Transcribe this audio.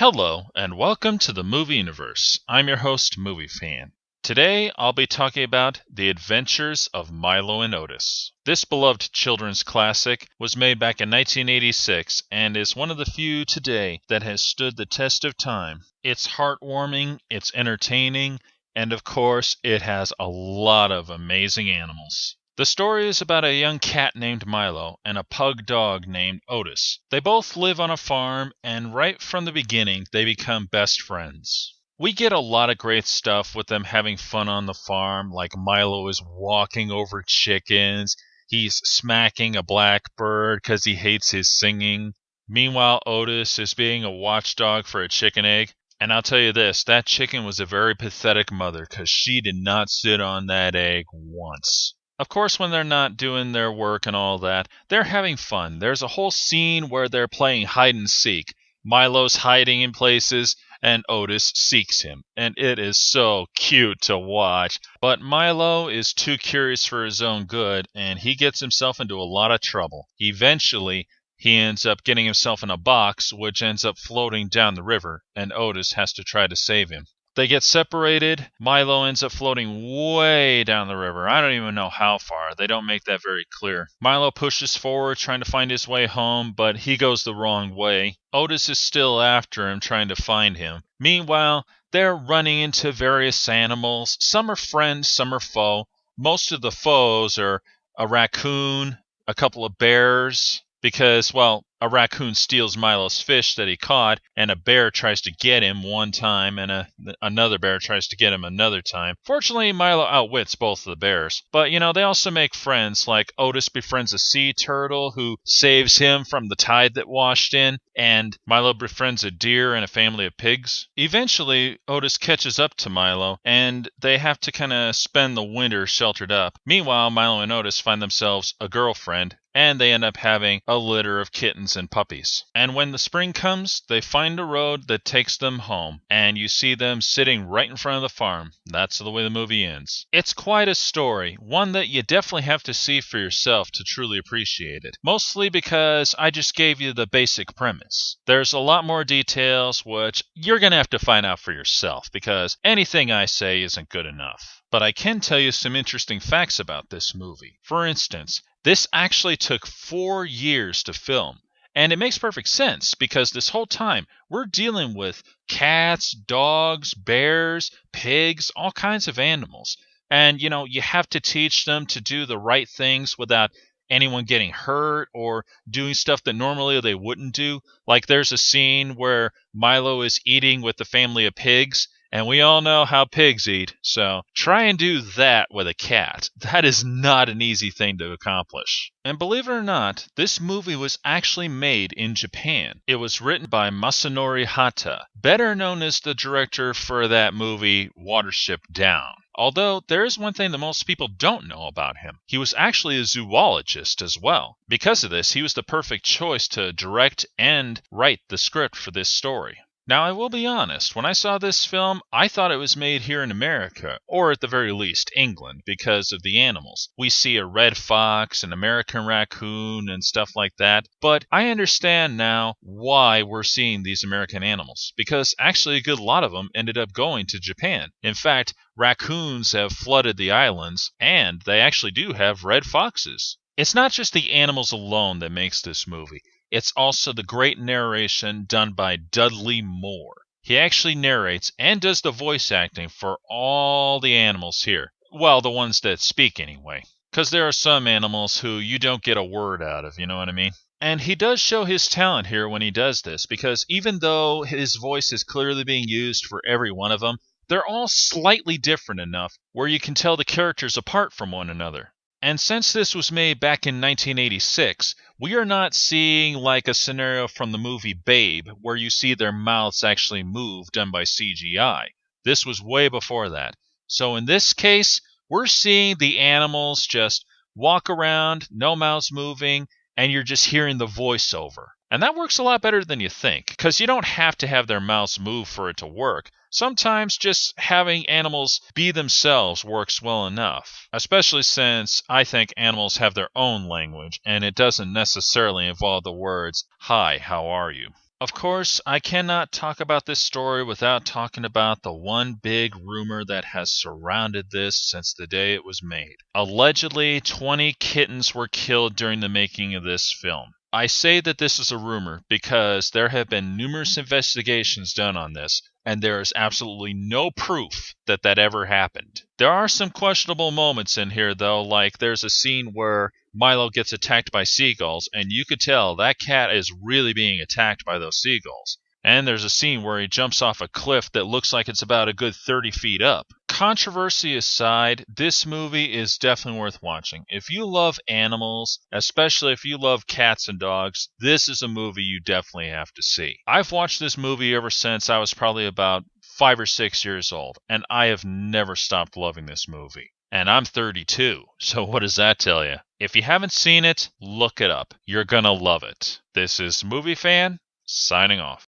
Hello, and welcome to the Movie Universe. I'm your host, Movie Fan. Today, I'll be talking about The Adventures of Milo and Otis. This beloved children's classic was made back in 1986 and is one of the few today that has stood the test of time. It's heartwarming, it's entertaining, and of course, it has a lot of amazing animals. The story is about a young cat named Milo and a pug dog named Otis. They both live on a farm, and right from the beginning, they become best friends. We get a lot of great stuff with them having fun on the farm, like Milo is walking over chickens, he's smacking a blackbird because he hates his singing. Meanwhile, Otis is being a watchdog for a chicken egg. And I'll tell you this, that chicken was a very pathetic mother because she did not sit on that egg once. Of course, when they're not doing their work and all that, they're having fun. There's a whole scene where they're playing hide and seek. Milo's hiding in places, and Otis seeks him. And it is so cute to watch. But Milo is too curious for his own good, and he gets himself into a lot of trouble. Eventually, he ends up getting himself in a box, which ends up floating down the river, and Otis has to try to save him. They get separated. Milo ends up floating way down the river. I don't even know how far. They don't make that very clear. Milo pushes forward trying to find his way home, but he goes the wrong way. Otis is still after him trying to find him. Meanwhile, they're running into various animals. Some are friends, some are foe. Most of the foes are a raccoon, a couple of bears, because, well, a raccoon steals Milo's fish that he caught, and a bear tries to get him one time, and another bear tries to get him another time. Fortunately, Milo outwits both of the bears. But, they also make friends, like Otis befriends a sea turtle who saves him from the tide that washed in, and Milo befriends a deer and a family of pigs. Eventually, Otis catches up to Milo, and they have to kind of spend the winter sheltered up. Meanwhile, Milo and Otis find themselves a girlfriend, and they end up having a litter of kittens and puppies. And when the spring comes, they find a road that takes them home, and you see them sitting right in front of the farm. That's the way the movie ends. It's quite a story, one that you definitely have to see for yourself to truly appreciate it. Mostly because I just gave you the basic premise. There's a lot more details, which you're going to have to find out for yourself, because anything I say isn't good enough. But I can tell you some interesting facts about this movie. For instance, this actually took 4 years to film. And it makes perfect sense because this whole time we're dealing with cats, dogs, bears, pigs, all kinds of animals. And, you have to teach them to do the right things without anyone getting hurt or doing stuff that normally they wouldn't do. Like there's a scene where Milo is eating with the family of pigs. And we all know how pigs eat, so try and do that with a cat. That is not an easy thing to accomplish. And believe it or not, this movie was actually made in Japan. It was written by Masanori Hata, better known as the director for that movie Watership Down. Although, there is one thing that most people don't know about him. He was actually a zoologist as well. Because of this, he was the perfect choice to direct and write the script for this story. Now, I will be honest, when I saw this film, I thought it was made here in America, or at the very least, England, because of the animals. We see a red fox, an American raccoon, and stuff like that, but I understand now why we're seeing these American animals, because actually a good lot of them ended up going to Japan. In fact, raccoons have flooded the islands, and they actually do have red foxes. It's not just the animals alone that makes this movie. It's also the great narration done by Dudley Moore. He actually narrates and does the voice acting for all the animals here. Well, the ones that speak anyway. Because there are some animals who you don't get a word out of, you know what I mean? And he does show his talent here when he does this, because even though his voice is clearly being used for every one of them, they're all slightly different enough where you can tell the characters apart from one another. And since this was made back in 1986, we are not seeing like a scenario from the movie Babe, where you see their mouths actually move done by CGI. This was way before that. So in this case, we're seeing the animals just walk around, no mouths moving, and you're just hearing the voiceover. And that works a lot better than you think, because you don't have to have their mouths move for it to work. Sometimes just having animals be themselves works well enough, especially since I think animals have their own language, and it doesn't necessarily involve the words, "Hi, how are you?" Of course, I cannot talk about this story without talking about the one big rumor that has surrounded this since the day it was made. Allegedly, 20 kittens were killed during the making of this film. I say that this is a rumor because there have been numerous investigations done on this, and there is absolutely no proof that that ever happened. There are some questionable moments in here, though, like there's a scene where Milo gets attacked by seagulls, and you could tell that cat is really being attacked by those seagulls. And there's a scene where he jumps off a cliff that looks like it's about a good 30 feet up. Controversy aside, this movie is definitely worth watching. If you love animals, especially if you love cats and dogs, this is a movie you definitely have to see. I've watched this movie ever since I was probably about 5 or 6 years old, and I have never stopped loving this movie. And I'm 32, so what does that tell you? If you haven't seen it, look it up. You're gonna love it. This is Movie Fan, signing off.